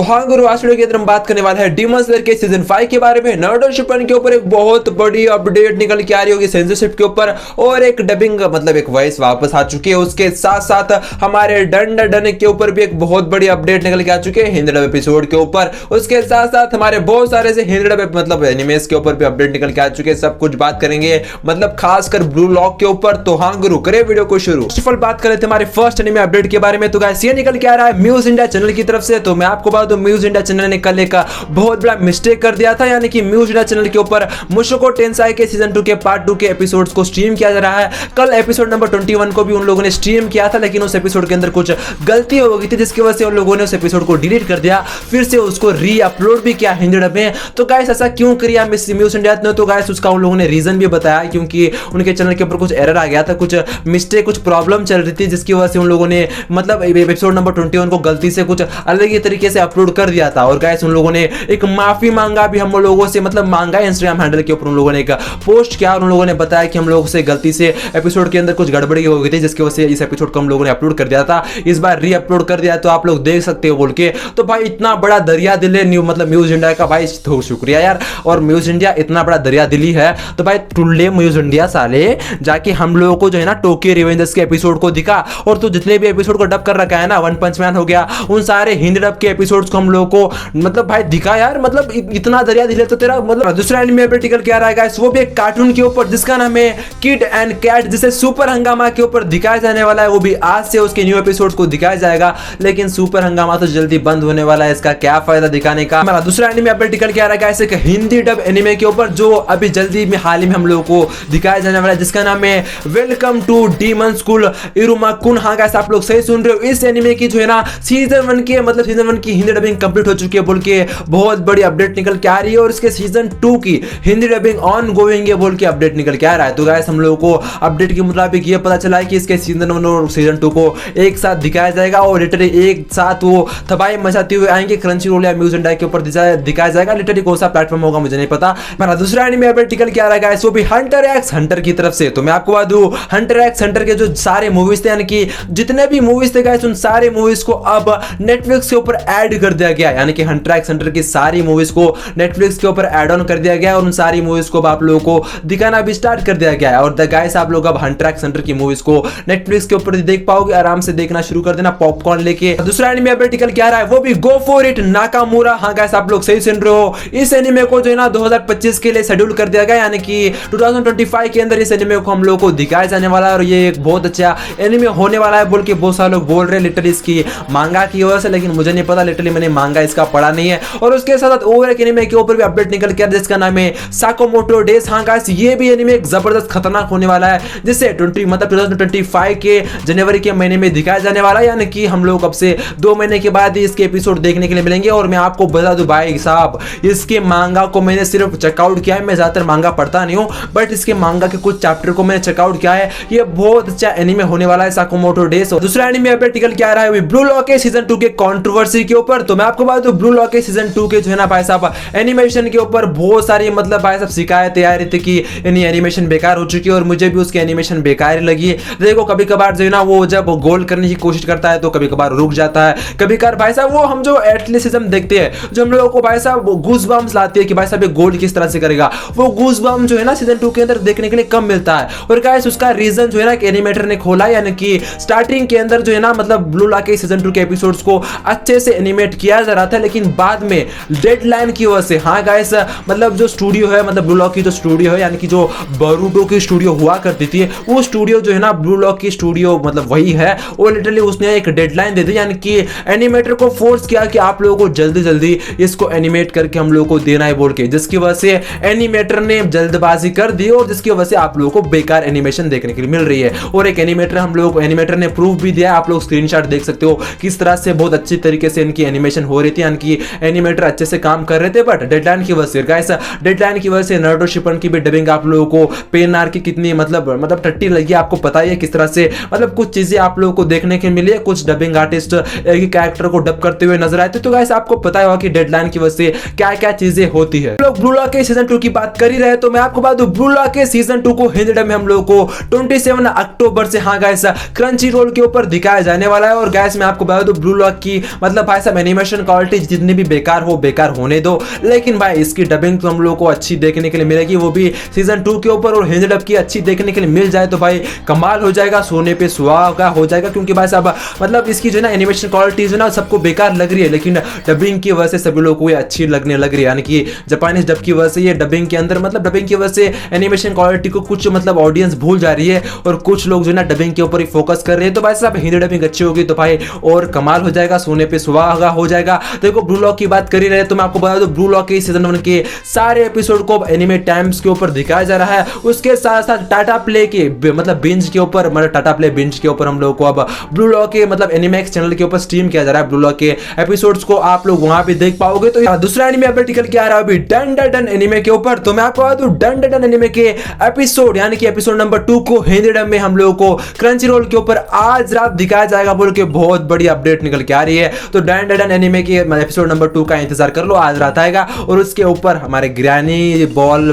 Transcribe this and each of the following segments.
हाँ गुरु, आज वीडियो के अंदर हम बात करने वाले हैं डीमन स्लेयर के सीजन 5 के बारे में। नारुतो शिपन के ऊपर एक बहुत बड़ी अपडेट निकल के आ रही होगी सेंसरशिप के ऊपर, और एक डबिंग मतलब एक वॉइस वापस आ चुकी है। उसके साथ साथ हमारे डन के ऊपर भी एक बहुत बड़ी अपडेट निकल के आ चुकी है हिंदी डब एपिसोड के ऊपर। उसके साथ साथ हमारे बहुत सारे से हिंदी डब मतलब एनिमेस के ऊपर भी अपडेट निकल के आ चुके हैं। सब कुछ बात करेंगे मतलब खासकर ब्लू लॉक के ऊपर। तो हाँ गुरु, करे वीडियो को शुरू। फर्स्ट ऑफ ऑल बात करें थे हमारे फर्स्ट एनिमे अपडेट के बारे में। तो गाइस ये निकल के आ रहा है म्यूज इंडिया चैनल की तरफ से। तो मैं आपको बता दूं, म्यूज इंडिया चैनल ने कल एक बहुत बड़ा मिस्टेक कर दिया था, यानी कि म्यूज इंडिया चैनल के ऊपर मुशोको टेंसाई के सीजन 2 के पार्ट 2 के एपिसोड्स को स्ट्रीम किया जा रहा है। कल एपिसोड नंबर 21 को भी उन लोगों ने स्ट्रीम किया था, लेकिन उस एपिसोड के अंदर कुछ गलती हो गई थी, जिसकी वजह से उन लोगों ने उस एपिसोड को डिलीट कर दिया, फिर से उसको री अपलोड भी किया हिंदी डब में। तो गाइस ऐसा क्यों किया म्यूज इंडिया ने? तो गाइस उसका उन लोगों ने रीजन भी बताया, क्योंकि उनके चैनल के ऊपर कुछ एरर आ गया था, कुछ मिस्टेक, कुछ प्रॉब्लम चल रही थी, जिसकी वजह से उन लोगों ने मतलब एपिसोड नंबर 21 को गलती से कुछ अलग ही तरीके से अपलोड कर दिया था। और गाइस उन लोगों ने एक माफी मांगा भी हम लोगों से, मतलब मांगा इंस्टाग्राम हैंडल के ऊपर उन लोगों ने एक पोस्ट किया, और उन लोगों ने बताया कि हम लोगों से गलती से एपिसोड के अंदर कुछ गड़बड़ी हो गई थी, जिसकी वजह से इस एपिसोड को हम लोगों ने अपलोड कर दिया था। इस बार री अपलोड कर दिया, तो आप लोग देख सकते हो बोल के। तो भाई इतना बड़ा दरिया दिल है न्यू मतलब म्यूज इंडिया का, भाई तो शुक्रिया यार। और म्यूज इंडिया इतना बड़ा दरिया दिली है, तो भाई टुल्ले म्यूज इंडिया साले जाके हम लोगों को जो है ना टोक्यो रिवेंजर्स के एपिसोड को दिखा, और तो जितने भी एपिसोड को डब कर रखा है ना, वन पंच मैन हो गया, उन सारे हिंदी डब के एपिसोड्स को हम लोगों को मतलब भाई दिखा यार। मतलब इतना दरिया दिल है तो तेरा मतलब। दूसरा एनिमे अपडेट निकल के आ रहा है गाइस, वो भी एक कार्टून के ऊपर, जिसका नाम है किड एंड कैट, जिसे सुपर हंगामा के ऊपर दिखाया जाने वाला है। वो भी आज से उसके न्यू एपिसोड्स को दिखाया जाएगा, लेकिन सुपर हंगामा तो जल्दी बंद होने वाला है, इसका क्या फायदा दिखाने का। हमारा दूसरा एनिमे अपडेट निकल के आ रहा है गाइस, एक हिंदी डब एनिमे के ऊपर, जो अभी जल्दी में हाल ही में हम लोगों को दिखाया जाने वाला है, जिसका नाम है वेलकम टू डीमन स्कूल इरुमा-कुन। हाँ गाइस, आप लोग सही सुन रहे हो। इस एनिमे की जो है ना सीजन 1 के मतलब सीजन 1 की हिंदी डबिंग कंप्लीट हो चुकी है बोल के बहुत बड़ी अपडेट निकल के आ रही है, और इसके सीजन 2 की हिंदी डबिंग ऑन गोइंग है बोल के अपडेट निकल के आ रहा है। तो गाइस हम लोगों को अपडेट के मुताबिक ये पता चला है कि इसके सीजन 1 और सीजन 2 को एक साथ दिखाया जाएगा, और लिटरली एक साथ वो तबाही मचाते हुए आएंगे। क्रंचीरोल या म्यूज इंडिया के ऊपर दिखाया जाएगा, लिटरली कौन सा प्लेटफॉर्म होगा मुझे नहीं पता। मेरा दूसरा एनिमे अपडेट निकल के आ रहा है गाइस, वो भी हंटर एक्स हंटर की तरफ से। तो मैं आपको बता दूं, हंटर एक्स हंटर के जो सारे मूवीज थे, यानी कि जितने भी मूवीज थे गाइस, उन सारे मूवीज को अब नेटफ्लिक्स के ऊपर ऐड कर दिया गया, यानी कि हंटर एक्स हंटर की सारी मूवीज को नेटफ्लिक्स के ऊपर ऐड ऑन कर दिया गया, और उन सारी मूवीज को आप लोगों को दिखाना भी स्टार्ट कर दिया गया है। और गाइस आप लोग अब हंटर एक्स हंटर की मूवीज को नेटफ्लिक्स के ऊपर देख पाओगे, आराम से देखना शुरू कर देना पॉपकॉर्न लेके। दूसरा एनिमे अपडेट निकल के आ रहा है, वो भी गो फॉर इट नाकामुरा। हाँ गाइस आप लोग सही सुन रहे हो, इस एनिमे को जो है ना 2025 के लिए शेड्यूल कर दिया गया, यानी कि 2025 के अंदर इस एनिमे को हम लोग को दिखाया जाने वाला है। और ये एक बहुत अच्छा एनिमे होने वाला है बोल के बहुत सारे लोग बोल रहे हैं, लिटरली इसकी मांगा की वजह से, लेकिन मुझे नहीं पता, लिटरली मैंने मांगा इसका पढ़ा नहीं है। और उसके साथ और एक एनिमे के ऊपर भी अपडेट निकल के आ रहा है, जिसका नाम है साकोमोटो डेज। हाँ गाइस ये भी एनिमे एक जबरदस्त खतरनाक होने वाला है, जिसे 2025 के जनवरी के महीने में दिखाया जाने वाला है, यानी कि हम लोग अब से 2 महीने के बाद ही इसके एपिसोड देखने के लिए मिलेंगे। और मैं आपको बता दूं भाई साहब, इसके मांगा को मैंने सिर्फ चेकआउट किया है, मैं ज्यादातर मांगा पढ़ता नहीं हूं, बट इसके मांगा के कुछ चैप्टर को मैंने चेकआउट किया है। ये बहुत अच्छा एनिमे होने वाला है साकोमोटो डेज। दूसरा एनिमे अपडेट निकल के आ रहा है ब्लू लॉक के सीजन 2 के कंट्रोवर्सी के ऊपर। तो मैं आपको बता दूं, ब्लू लॉक के सीजन 2 के जो है ना भाई साहब एनिमेशन के ऊपर बहुत सारी मतलब भाई साहब शिकायतें आ रही थी कि एनिमेशन बेकार हो चुकी है, और मुझे भी उसकी एनिमेशन बेकार लगी। देखो कभी कभार जो है ना वो जब गोल करने की कोशिश करता है तो कभी कभार रुक जाता है, कभी कभार भाई साहब वो हम जो एथलेटिसिज्म देखते हैं, जो हम लोगों को भाई साहब गूज बम्स लाती है कि भाई साहब ये गोल किस तरह से करेगा, वो गूज बम जो है ना सीजन 2 के अंदर देखने के लिए कम मिलता है। और गाइस उसका रीजन जो है ना एनिमेटर ने खोला, यानी कि स्टार्टिंग के अंदर जो है ना मतलब ब्लू लॉक के सीजन 2 के एपिसोड्स को अच्छे से एनिमेट किया जा रहा था, लेकिन बाद में डेडलाइन की वजह से, हाँ गाइस मतलब जो स्टूडियो है, मतलब ब्लू लॉक की जो स्टूडियो है, यानी कि जो बरूटो की स्टूडियो हुआ करती थी, वो स्टूडियो जो है ना ब्लू लॉक की स्टूडियो मतलब वही है, वो लिटरली उसने एक डेडलाइन दे दी, यानी कि एनिमेटर को फोर्स किया कि आप लोगों को जल्दी जल्दी इसको एनिमेट करके हम लोगों को देना है बोल के, जिसकी वजह से एनिमेटर ने जल्दबाजी कर दी, और जिसकी वजह से आप लोगों को बेकार एनिमेशन देखने के लिए मिल रही है। और एक एनिमेटर हम लोगों को एनिमेटर ने प्रूफ भी दिया, आप लोग स्क्रीनशॉट देख सकते हो किस तरह से बहुत अच्छी तरीके से इनकी एनिमेशन हो रही थी, यानी कि एनिमेटर अच्छे से काम कर रहे थे, बट डेडलाइन की वजह से गाइस, डेडलाइन की वजह से नारुतो शिपन की भी डबिंग आप लोगों को पेनार की कितनी मतलब टट्टी लगी, आपको पता ही है किस तरह से मतलब कुछ चीजें आप लोगों को देखने के मिली है। कुछ डबिंग आर्टिस्ट एक ही कैरेक्टर को डब करते हुए नजर आए थे। तो गाइस आपको पता होगा कि डेडलाइन की वजह से क्या क्या चीजें होती है। लोग ब्लू लॉक के सीजन 2 की बात कर ही रहे, तो मैं आपको बता दूं ब्लू लॉक के सीजन 2 को हिंदी डब में हम लोगों को 27 अक्टूबर से हाँ गाइस क्रंची रोल के ऊपर दिखाया जाने वाला है। और गाइस मैं आपको बता दूं ब्लू लॉक की मतलब भाई साहब एनिमेशन क्वालिटी जितनी भी बेकार हो बेकार होने दो, लेकिन भाई इसकी डबिंग तो हम लोग को अच्छी देखने के लिए मिलेगी, वो भी सीजन 2 के ऊपर, और हिंदी डब की अच्छी देखने के लिए मिल जाए तो भाई कमाल हो जाएगा, सोने पे सुहागा हो जाएगा। क्योंकि भाई साहब मतलब इसकी जो है ना एनिमेशन क्वालिटी जो ना सबको बेकार लग रही है, लेकिन डबिंग की वजह से सभी लोगों को ये अच्छी लगने लग रही है। यानी कि जापानीज डब की वजह से ये डबिंग के अंदर मतलब डबिंग की वजह से एनिमेशन क्वालिटी को कुछ मतलब ऑडियंस भूल जा रही है, और कुछ लोग जो है ना डबिंग के ऊपर ही फोकस कर रहे हैं। तो भाई साहब हिंदी डबिंग अच्छी होगी तो भाई और कमाल हो जाएगा, सोने पे सुहागा हो जाएगा। देखो ब्लू लॉक की बात कर ही रहे तो मैं आपको बता दूं ब्लू लॉक के सीजन 1 के सारे एपिसोड को एनिमे टाइम्स के ऊपर दिखाया जा रहा है। उसके साथ साथ टाटा प्ले के मतलब बिंज के ऊपर, मतलब टाटा प्ले बिंज के ऊपर हम लोग को अब ब्लू लॉक के मतलब एनिमेक्स चैनल के ऊपर स्ट्रीम किया जा रहा है। ब्लू लॉक के एपिसोड्स को आप लोग वहां पे देख पाओगे। तो दूसरा एनिमे अपडेट निकल के आ रहा है अभी डन डन डन एनिमे के ऊपर। तो मैं आपको बता दूं डन डन डन एनिमे के एपिसोड यानी कि एपिसोड नंबर 2 को हिंदी डब में हम लोगों को क्रंची रोल के ऊपर आज रात दिखाया जाएगा बोल के बहुत बड़ी अपडेट निकल के आ रही है। तो डन डन डन एनिमे के एपिसोड नंबर 2 का इंतजार कर लो, आज रात आएगा। और उसके ऊपर हमारे ग्रैनी बॉल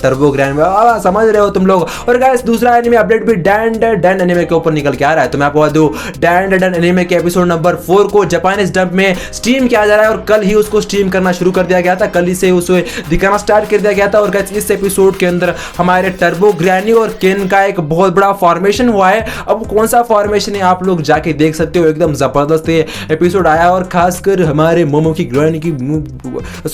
टर्बो ग्रैनी समझ रहे हो तुम लोग। और गाइस दूसरा एनिमे अपडेट भी डन डन डन एनिमे के ऊपर निकल के आ रहा है। तो मैं आपको बता दूं डन डन डन एनिमे के एपिसोड नंबर 4 को जापानीज डब में स्ट्रीम किया जा रहा है, और कल ही उसको स्ट्रीम करना शुरू कर दिया गया था, कल ही से उसे दिखाना स्टार्ट कर दिया गया था। और गाइस इस एपिसोड के अंदर हमारे टर्बो ग्रैनी और केन का एक बहुत बड़ा फॉर्मेशन हुआ है। अब कौन सा फॉर्मेशन है आप लोग जाके देख सकते हो, एकदम जबरदस्त एपिसोड आया, और खासकर हमारे मोमो की ग्रैनी की।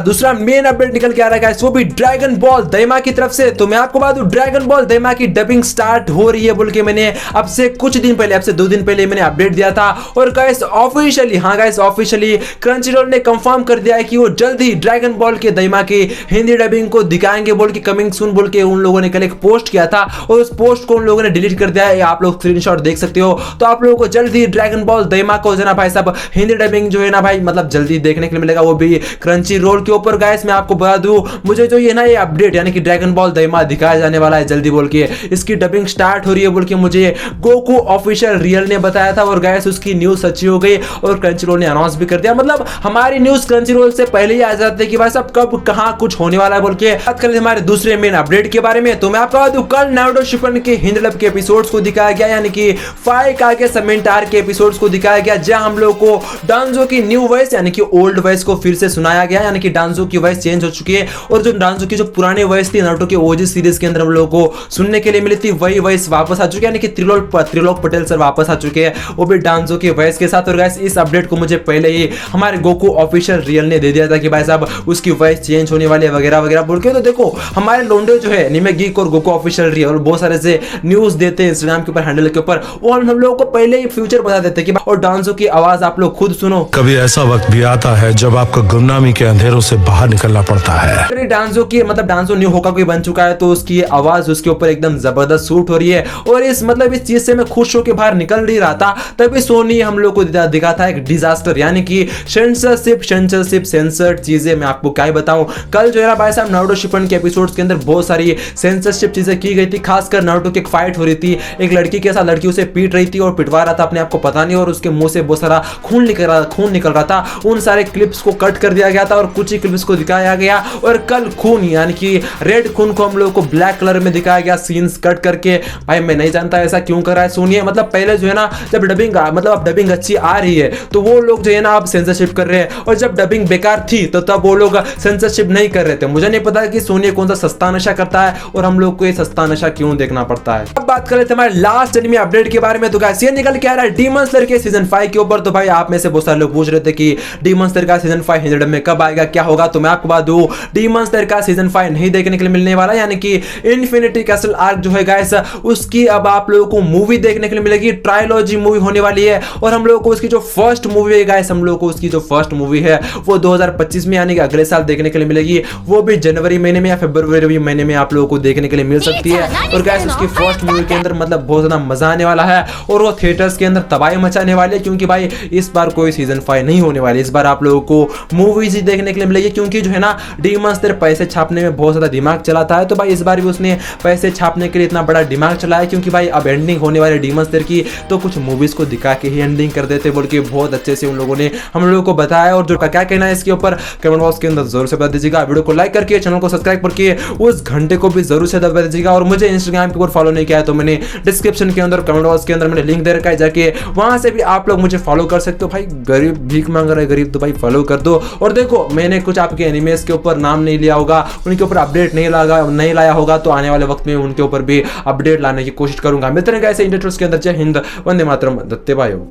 दूसरा मेन अपडेट निकल के आ रहा है गाइस वो भी ड्रैगन बॉल दाइमा की तरफ से। तो मैं आपको बता दूं ड्रैगन बॉल दाइमा की डबिंग स्टार्ट हो रही है बोल के मैंने अब से कुछ दिन पहले, अब से 2 दिन पहले मैंने अपडेट दिया था। और गाइस ऑफिशियली, हाँ गाइस ऑफिशियली क्रंचीरोल ने कंफर्म कर दिया है कि वो जल्द ही ड्रैगन बॉल के दाइमा की हिंदी डबिंग को दिखाएंगे बोल के, कमिंग सून बोल के उन लोगों ने कल एक पोस्ट किया था, और उस पोस्ट को उन लोगों ने डिलीट कर दिया है। आप लोग स्क्रीनशॉट देख सकते हो। तो आप लोगों को जल्द ही ड्रैगन बॉल दाइमा को ना भाई साहब हिंदी डबिंग जो है ना भाई मतलब जल्दी देखने के लिए मिलेगा, वो भी क्रंची रोल के ऊपर। गाइस मैं आपको बता दूं मुझे जो ये ना ये अपडेट यानी कि ड्रैगन बॉल दाइमा दिखाया जाने वाला है जल्दी बोल के, इसकी डबिंग स्टार्ट हो रही है बोल के मुझे गोकू ऑफिशियल रियल ने बताया था। और गाइस उसकी न्यूज सच्ची हो गई, और क्रंची रोल ने अनाउंस भी कर दिया। मतलब हमारी न्यूज क्रंची रोल से पहले ही आ जाते हैं कि भाई साहब कब कहां कुछ होने वाला है बोल के। बात करें हमारे दूसरे मेन अपडेट के बारे में, तो मैं आपको बता दूं कल नारुतो शिपन के हिंदी डब के एपिसोड्स को दिखाया गया, यानी कि 5 कागे सेमेंट आर्क के एपिसोड्स को दिखाया गया, जहां हम लोग को डांजो की न्यू वॉइस यानी कि ओल्ड वॉइस को फिर से सुनाया गया। यानी कि डांजो की वॉइस चेंज हो चुकी है, और जो डांजो की जो पुरानी वॉइस थी नारुतो के ओजी सीरीज के अंदर हम लोगों को सुनने के लिए मिली थी, वही वॉइस वापस आ चुकी है। यानी कि त्रिलोक पटेल सर वापस आ चुके हैं, वो भी डांजो की वॉइस के साथ। और गाइस इस अपडेट को मुझे पहले ही हमारे गोकू ऑफिशियल रियल ने दे दिया था कि भाई साहब उसकी वॉइस चेंज होने वाली है वगैरह वगैरह बोल के। तो देखो हमारे लोंडे जो है एनिमे गीक और गोकू ऑफिशियल रियल और बहुत सारे से न्यूज देते हैं इंस्टाग्राम के ऊपर हैंडल के ऊपर, और हम लोगों को पहले ही फ्यूचर बता देते हैं कि और डांजो की आवाज आप लोग खुद सुनो। कभी ऐसा वक्त भी आता है जब आपको गुमनामी के अंधेरों से बाहर निकलना पड़ता है। डांजो की मतलब डांजो न्यू होका कोई बन चुका है, तो उसकी आवाज उसके ऊपर एकदम जबरदस्त सूट हो रही है। और इस मतलब इस चीज से मैं खुश होकर बाहर निकल नहीं रहा था, तभी सोनी हम लोग को दिखा था एक डिजास्टर, यानी कि सेंसरशिप सेंसर्ड चीजें। मैं आपको क्या बताऊं, कल जो है ना भाई साहब नारुतो शिपन के एपिसोड्स के अंदर बहुत सारी सेंसरशिप चीजें की गई थी। खासकर नारुतो की एक फाइट हो रही थी, एक लड़की के साथ लड़की उसे पीट रही थी और पिटवा रहा था अपने आप को पता नहीं, और उसके मुंह से बहुत सारा खून निकल रहा था। उन सारे क्लिप्स को कट कर दिया गया था और कुछ ही क्लिप्स को दिखाया गया। और कल खून यानी कि रेड खून को हम लोग को ब्लैक कलर में दिखाया गया, सीन्स कट करके। भाई मैं नहीं जानता ऐसा क्यों कर रहा है सोनी। मतलब पहले जो है ना जब डबिंग मतलब अब डबिंग अच्छी आ रही है तो वो लोग जो है ना अब सेंसरशिप कर रहे हैं, और जब डबिंग बेकार थी तो तब वो लोग सेंसरशिप नहीं कर रहे थे। मुझे नहीं पता कि सोनी कौन सा सस्ता नशा करता है और हम लोग को ये सस्ता नशा क्यों देखना पड़ता है। अब बात कर रहे थे हमारे लास्ट एनिमे अपडेट के बारे में। तो गाइस ये निकल के आ रहा है डीमन स्लेयर के सीजन 5 के ऊपर। तो भाई आप में से बहुत सारे लोग पूछ रहे थे कि डीमन स्लेयर का सीजन 5 हिंदी डब में कब आएगा, क्या होगा। तो मैं आपको बता दूं डीमन स्लेयर का सीजन 5 नहीं देखने के लिए मिलने वाला, यानी कि इन्फिनिटी कैसल आर्क जो है गाइस उसकी अब आप लोगों को मूवी देखने के लिए मिलेगी। ट्रायलॉजी मूवी होने वाली है, और हम लोगों को उसकी जो फर्स्ट मूवी है गाइस, हम लोगों को उसकी जो फर्स्ट मूवी है वो 2025 में यानी कि अगले साल देखने के लिए मिलेगी। वो भी जनवरी महीने में या फरवरी महीने में आप लोगों को देखने के लिए मिल सकती है। और गाइस उसकी फर्स्ट मूवी के अंदर मतलब बहुत ज्यादा मजा आने वाला है, और वो थिएटर्स के अंदर तबाही मचाने वाली है, क्योंकि भाई इस बार कोई सीजन 5 नहीं होने वाली। इस बार आप लोगों को मूवीज ही देखने के लिए मिलेगी, क्योंकि जो है ना डीमन स्लेयर पैसे छापने में बहुत ज्यादा दिमाग चलाता है। तो भाई इस बार भी उसने पैसे छापने के लिए इतना बड़ा दिमाग चलाया, क्योंकि भाई अब एंडिंग होने वाली डीमन स्लेयर की, तो कुछ मूवीज को दिखा के ही एंडिंग कर देते बोल के बहुत अच्छे से उन लोगों ने हम लोगों को बताया। और जो क्या कहना है इसके ऊपर कमेंट बॉक्स के अंदर जरूर से बता दीजिएगा। वीडियो को लाइक करके चैनल को सब्सक्राइब करके उस घंटे को भी जरूर से दबा दीजिएगा। और मुझे इंस्टाग्राम के ऊपर फॉलो नहीं किया है तो मैंने डिस्क्रिप्शन के अंदर कमेंट बॉक्स के अंदर मैंने लिंक दे रखा है, जाके वहां से भी आप लोग मुझे फॉलो कर सकते हो। भाई गरीब भीख मांग रहे गरीब तो भाई फॉलो कर दो। और देखो मैंने कुछ आपके एनिमेस के ऊपर नाम नहीं लिया होगा, उनके ऊपर अपडेट नहीं लाया होगा, तो आने वाले वक्त में उनके ऊपर भी अपडेट लाने की कोशिश करूंगा। मिलते हैं ऐसे इंटरव्यूज के अंदर। जय हिंद, वंदे मातरम, दत्ते भाई।